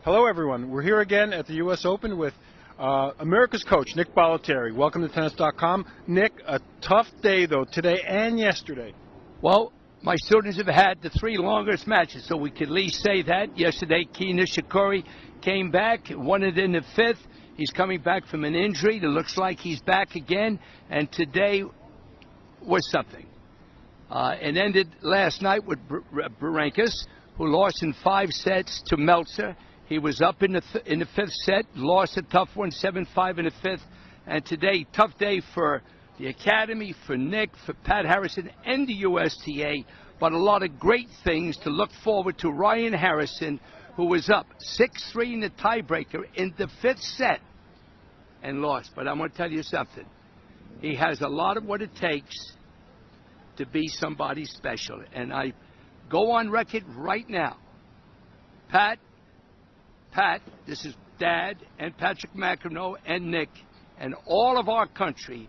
Hello, everyone. We're here again at the U.S. Open with America's coach, Nick Bollettieri. Welcome to Tennis.com. Nick, a tough day, though, today and yesterday. Well, my students have had the three longest matches, so we could at least say that. Yesterday, Kei Nishikori came back, won it in the fifth. He's coming back from an injury. It looks like he's back again. And today was something. It ended last night with Berankis, who lost in 5 sets to Meltzer. He was up in the fifth set, lost a tough one, 7-5 in the fifth. And today, tough day for the Academy, for Nick, for Pat Harrison, and the USTA. But a lot of great things to look forward to. Ryan Harrison, who was up 6-3 in the tiebreaker in the fifth set and lost. But I'm going to tell you something. He has a lot of what it takes to be somebody special. And I go on record right now. Pat, this is Dad and Patrick McEnroe and Nick and all of our country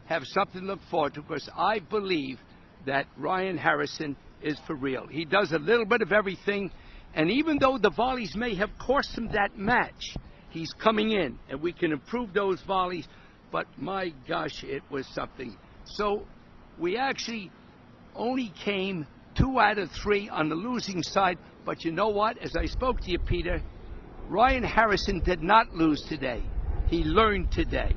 have something to look forward to, because I believe that Ryan Harrison is for real. He does a little bit of everything, and even though the volleys may have cost him that match, he's coming in, and we can improve those volleys, but my gosh, it was something. So we actually only came 2 out of 3 on the losing side, but you know what? As I spoke to you, Peter, Ryan Harrison did not lose today. He learned today.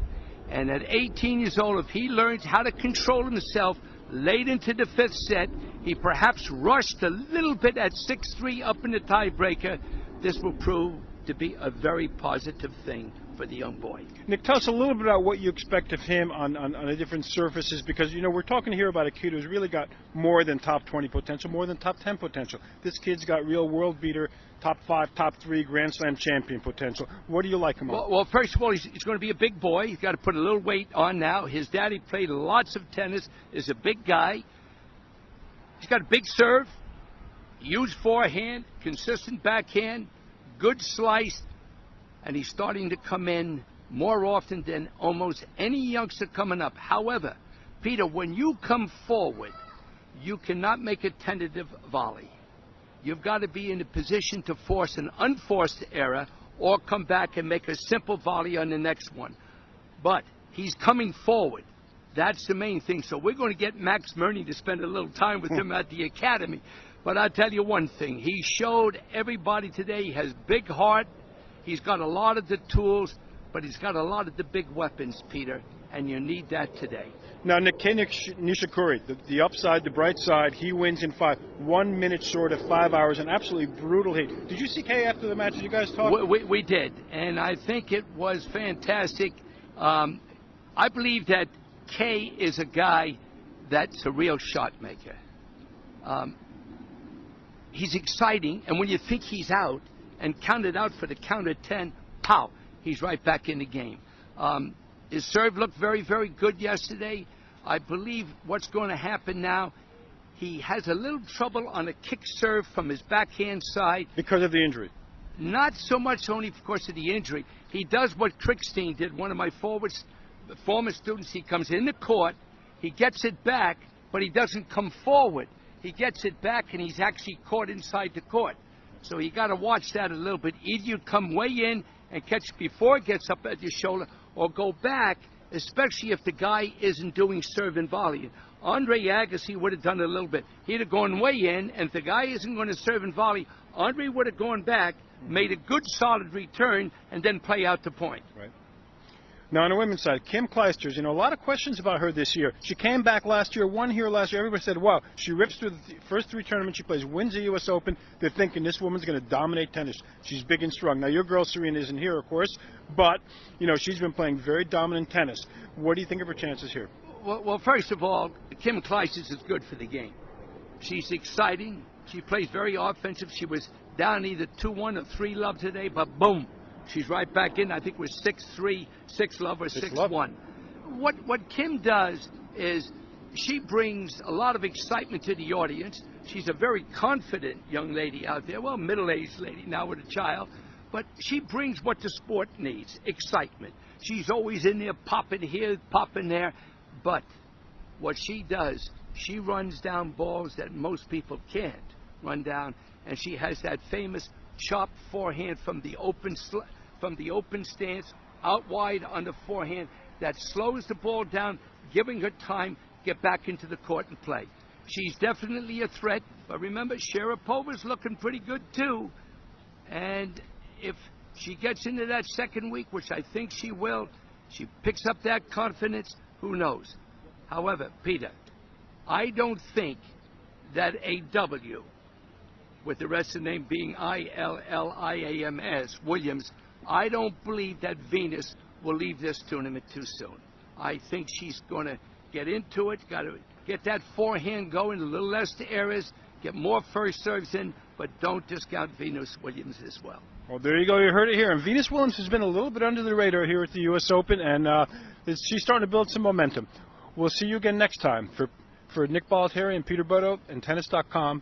And at 18 years old, if he learns how to control himself late into the fifth set, he perhaps rushed a little bit at 6-3 up in the tiebreaker. This will prove to be a very positive thing for the young boy. Nick, tell us a little bit about what you expect of him on the different surfaces, because, you know, we're talking here about a kid who's really got more than top 20 potential, more than top 10 potential. This kid's got real world beater, top 5, top 3 Grand Slam champion potential. What do you like him on? Well, first of all, he's going to be a big boy. He's got to put a little weight on now. His daddy played lots of tennis, is a big guy. He's got a big serve, huge forehand, consistent backhand, good slice, and he's starting to come in more often than almost any youngster coming up. However, Peter, when you come forward, you cannot make a tentative volley. You've got to be in a position to force an unforced error or come back and make a simple volley on the next one. But he's coming forward. That's the main thing. So we're going to get Max Murney to spend a little time with him at the Academy. But I'll tell you one thing. He showed everybody today he has big heart. He's got a lot of the tools, but he's got a lot of the big weapons, Peter, and you need that today. Now, Nick Nishikori, the upside, the bright side, he wins in 5. 1 minute short of 5 hours, an absolutely brutal heat. Did you see Kei after the match? Did you guys talk? We did, and I think it was fantastic. I believe that Kei is a guy that's a real shot maker. He's exciting, and when you think he's out and counted out for the count of 10, pow, he's right back in the game. His serve looked very, very good yesterday. I believe what's going to happen now, he has a little trouble on a kick serve from his backhand side. Because of the injury? Not so much only because of the injury. He does what Krickstein did, one of my former students. He comes in the court, he gets it back, but he doesn't come forward. He gets it back, and he's actually caught inside the court. So you got to watch that a little bit. Either you come way in and catch it before it gets up at your shoulder, or go back, especially if the guy isn't doing serve and volley. Andre Agassi would have done it a little bit. He'd have gone way in, and if the guy isn't going to serve and volley, Andre would have gone back, made a good solid return, and then play out the point. Right. Now, on the women's side, Kim Clijsters, you know, a lot of questions about her this year. She came back last year, won here last year. Everybody said, wow, she rips through the first 3 tournaments she plays, wins the U.S. Open. They're thinking this woman's going to dominate tennis. She's big and strong. Now, your girl, Serena, isn't here, of course, but, you know, she's been playing very dominant tennis. What do you think of her chances here? Well, first of all, Kim Clijsters is good for the game. She's exciting. She plays very offensive. She was down either 2-1 or 3-love today, but boom. She's right back in. I think it was 6-3, 6-love, or 6-1. What Kim does is she brings a lot of excitement to the audience. She's a very confident young lady out there. Well, middle-aged lady now with a child. But she brings what the sport needs, excitement. She's always in there, popping here, popping there. But what she does, she runs down balls that most people can't run down. And she has that famous chop forehand from the open stance, out wide on the forehand. That slows the ball down, giving her time get back into the court and play. She's definitely a threat, but remember, Sharapova's looking pretty good too. And if she gets into that second week, which I think she will, she picks up that confidence, who knows? However, Peter, I don't think that a W, with the rest of the name being Illiams, Williams, I don't believe that Venus will leave this tournament too soon. I think she's going to get into it, got to get that forehand going, a little less to errors, get more first serves in, but don't discount Venus Williams as well. Well, there you go. You heard it here. And Venus Williams has been a little bit under the radar here at the U.S. Open, and she's starting to build some momentum. We'll see you again next time. For Nick Bollettieri and Peter Bodo and Tennis.com.